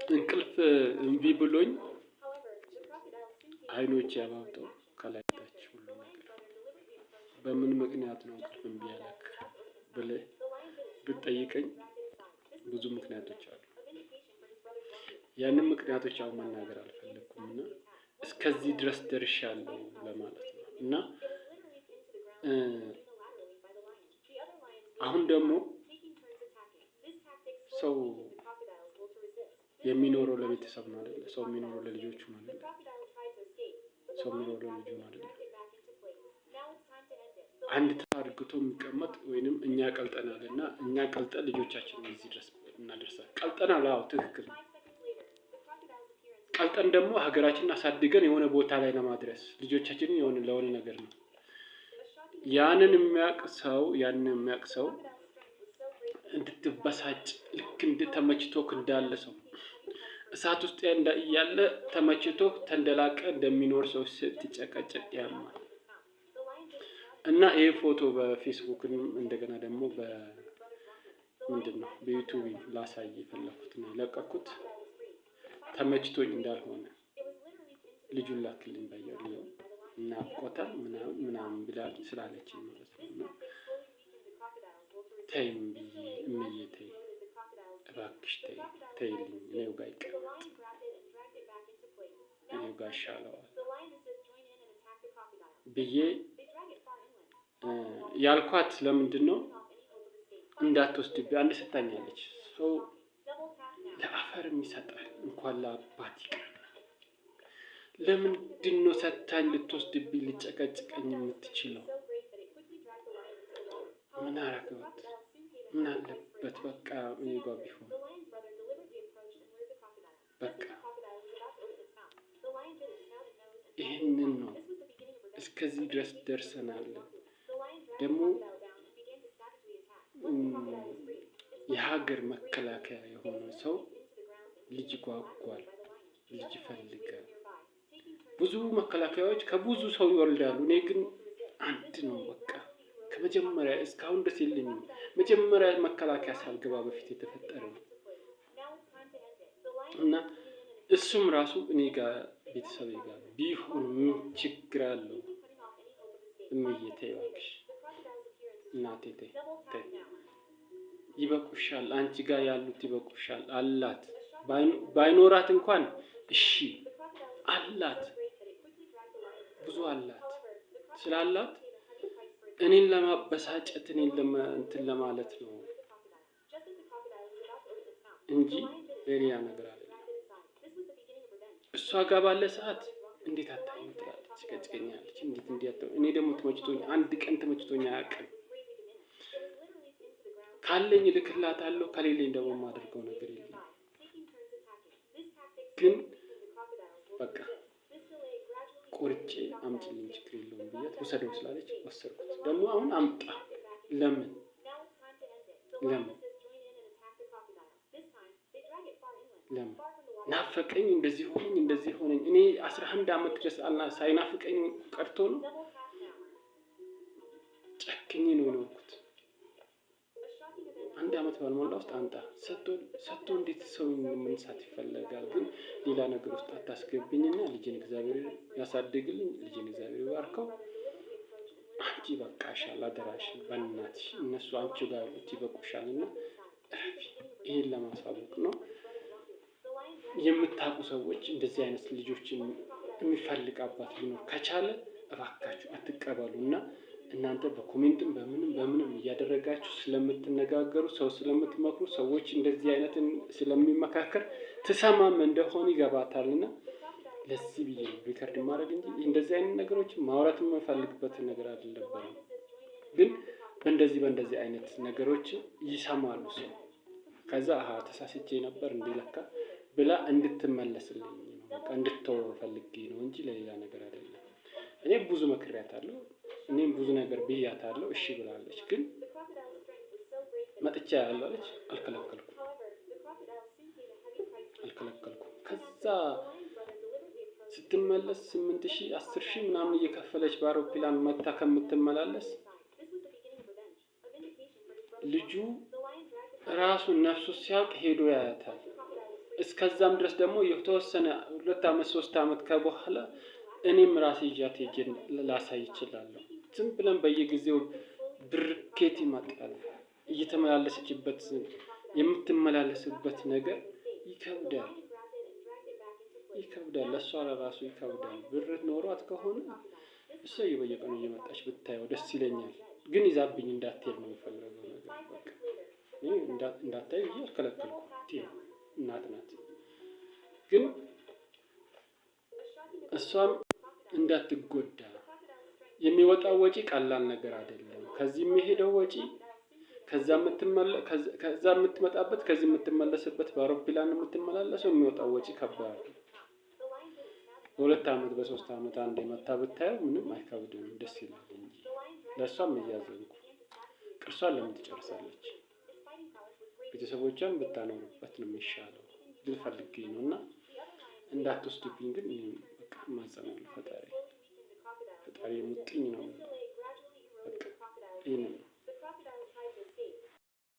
እንቅልፍ እምቢ ብሎኝ አይኖቼ አባብጠው ከላይ ታች ሁሉ ነገር በምን ምክንያት ነው እንቅልፍ እምቢ ያለክ ብለህ ብትጠይቀኝ ብዙ ምክንያቶች አሉ። ያንን ምክንያቶች አሁን መናገር አልፈለኩም እና እስከዚህ ድረስ ደርሻለሁ ለማለት ነው። እና አሁን ደግሞ ሰው የሚኖረው ለቤተሰብ ነው አይደል? ሰው የሚኖረው ለልጆቹ ነው አይደል? ሰው የሚኖረው ለልጁ ነው አይደል? አንድ ተአርግቶ የሚቀመጥ ወይንም እኛ ቀልጠናል እና እኛ ቀልጠን ልጆቻችንን እዚህ ድረስ እናደርሳለን። ቀልጠናል፣ አዎ ትክክል። ቀልጠን ደግሞ ሀገራችንን አሳድገን የሆነ ቦታ ላይ ለማድረስ ልጆቻችንን የሆነ ለሆነ ነገር ነው። ያንን የሚያውቅ ሰው እንድትበሳጭ ልክ እንድተመችቶክ እንዳለ ሰው እሳት ውስጥ እያለ ተመችቶክ ተንደላቀ እንደሚኖር ሰው ስትጨቀጨቅ ያማል። እና ይሄ ፎቶ በፌስቡክም እንደገና ደግሞ ምንድነው በዩቲዩብ ላሳይ የፈለኩት ነው የለቀኩት። ተመችቶኝ እንዳልሆነ ልጁን ላክልኝ ባየው እና ቆታል ምናምን ብላ ስላለችኝ ማለት ነው። ተይም ብዬ እምዬ ተይ እባክሽ ተይልኝ፣ እኔው ጋር ይቀመጥ፣ እኔው ጋር ይሻለዋል ብዬ ያልኳት። ለምንድን ነው እንዳትወስድብኝ አንድ ሰጣኛለች። ሰው ለአፈር ይሰጣል እንኳን ለአባት ይቅር። ለምንድን ነው ሰታኝ ልትወስድብኝ ልጨቀጭቀኝ የምትችለው? ምን አረገውት? ምን አለበት? በቃ እኔ ጋር ቢሆን በቃ ይሄንን ነው። እስከዚህ ድረስ ደርሰናል። ደግሞ የሀገር መከላከያ የሆነ ሰው ልጅ ጓጓል፣ ልጅ ይፈልጋል። ብዙ መከላከያዎች ከብዙ ሰው ይወልዳሉ። እኔ ግን አንድ ነው በቃ ከመጀመሪያ እስካሁን ደስ የለኝም። መጀመሪያ መከላከያ ሳልገባ በፊት የተፈጠረ ነው እና እሱም ራሱ እኔ ጋር ቤተሰቤ ጋር ቢሆን ምን ችግር አለው? እምዬ ተይ እባክሽ፣ እናቴ ተይ፣ ይበቁሻል። አንቺ ጋር ያሉት ይበቁሻል አላት። ባይኖራት እንኳን እሺ አላት፣ ብዙ አላት። ስላላት እኔን ለማበሳጨት እኔን እንትን ለማለት ነው እንጂ ሌላ ነገር አይደለም። እሷ ጋር ባለ ሰዓት እንዴት አታይም ትላለች፣ ትጨቀጭቀኛለች። እንዴት እንዲያተው እኔ ደግሞ ተመችቶኝ አንድ ቀን ተመችቶኝ አያውቅም። ካለኝ እልክላታለሁ፣ ከሌለኝ ደግሞ የማደርገው ነገር የለም። ግን በቃ ቆርጬ አምጪልኝ ችግር የለውም ብያት ውሰደው ስላለች ወሰድኩት። ደግሞ አሁን አምጣ ለምን ናፈቀኝ፣ እንደዚህ ሆነኝ። እኔ 11 አመት ድረስ ሳይናፍቀኝ ቀርቶ ነው? ጨክኜ ነው የኖርኩት። 1 አመት ባልሞላ ውስጥ አምጣ ሰጥቶ እንዴት ሰው መንሳት ይፈለጋል? ግን ሌላ ነገር ውስጥ አታስገብኝና ልጄን እግዚአብሔር ያሳድግልኝ፣ ልጄን እግዚአብሔር ይባርከው። አንቺ በቃሻል፣ አደራሽን በእናትሽ እነሱ አንቺ ጋር ያሉት ይበቁሻልና ይሄን ለማሳወቅ ነው። የምታውቁ ሰዎች እንደዚህ አይነት ልጆችን የሚፈልግ አባት ሊኖር ከቻለ እባካችሁ አትቀበሉና እናንተ በኮሜንትም በምንም እያደረጋችሁ ስለምትነጋገሩ ሰው ስለምትመክሩ ሰዎች እንደዚህ አይነትን ስለሚመካከር ትሰማም እንደሆነ ይገባታልና ለዚህ ብዬ ነው ሪከርድ ማድረግ እንጂ እንደዚህ አይነት ነገሮችን ማውራት የምፈልግበት ነገር አይደለም። ግን በእንደዚህ አይነት ነገሮች ይሰማሉ ሰው። ከዛ ተሳስቼ ነበር እንዲለካ ብላ እንድትመለስልኝ ነው፣ በቃ እንድትተው ፈልጌ ነው እንጂ ለሌላ ነገር አይደለም። እኔ ብዙ መክሬያታለሁ፣ እኔም ብዙ ነገር ብያታለሁ። እሺ ብላለች። ግን መጥቻ ያላለች አልከለከልኩም። ከዛ ስትመለስ 8000 10000 ምናምን እየከፈለች በአውሮፕላን መታ ከምትመላለስ ልጁ ራሱ ነፍሱ ሲያውቅ ሄዶ ያያታል። እስከዛም ድረስ ደግሞ የተወሰነ 2 አመት 3 አመት ከበኋላ እኔም ራሴ ይዣት ሄጄ ላሳይ እችላለሁ። ዝም ብለን በየጊዜው ብር ከየት ይመጣል? እየተመላለሰችበት የምትመላለስበት ነገር ይከብዳል። ለእሷ ለራሱ ይከብዳል። ብር ኖሯት ከሆነ እሰየው በየቀኑ እየመጣች ብታየው ደስ ይለኛል። ግን ይዛብኝ እንዳትሄድ ነው የምፈልገው ነገር በቃ እኔ እንዳታይ ብዬ አልከለከልኩም። እናት ናት። ግን እሷም እንዳትጎዳ የሚወጣው ወጪ ቀላል ነገር አይደለም። ከዚህ የሚሄደው ወጪ ከዛ የምትመጣበት ከዚህ የምትመለስበት በአውሮፕላን የምትመላለሰው የሚወጣው ወጪ ከባድ ነው። በ2 አመት በ3 አመት አንዴ መታ ብታየው ምንም አይከብድም፣ ደስ ይላል እንጂ ለእሷም እያዘንኩ ቅርሷን ለምን ትጨርሳለች? ቤተሰቦቿን ብታኖርበት ነው የሚሻለው። ግን ፈልጌ ነው እና እንዳትወስድብኝ ግን በቃ እማጸናለሁ ፈጣሪ ሙጥኝ ነው በቃ ይሄንን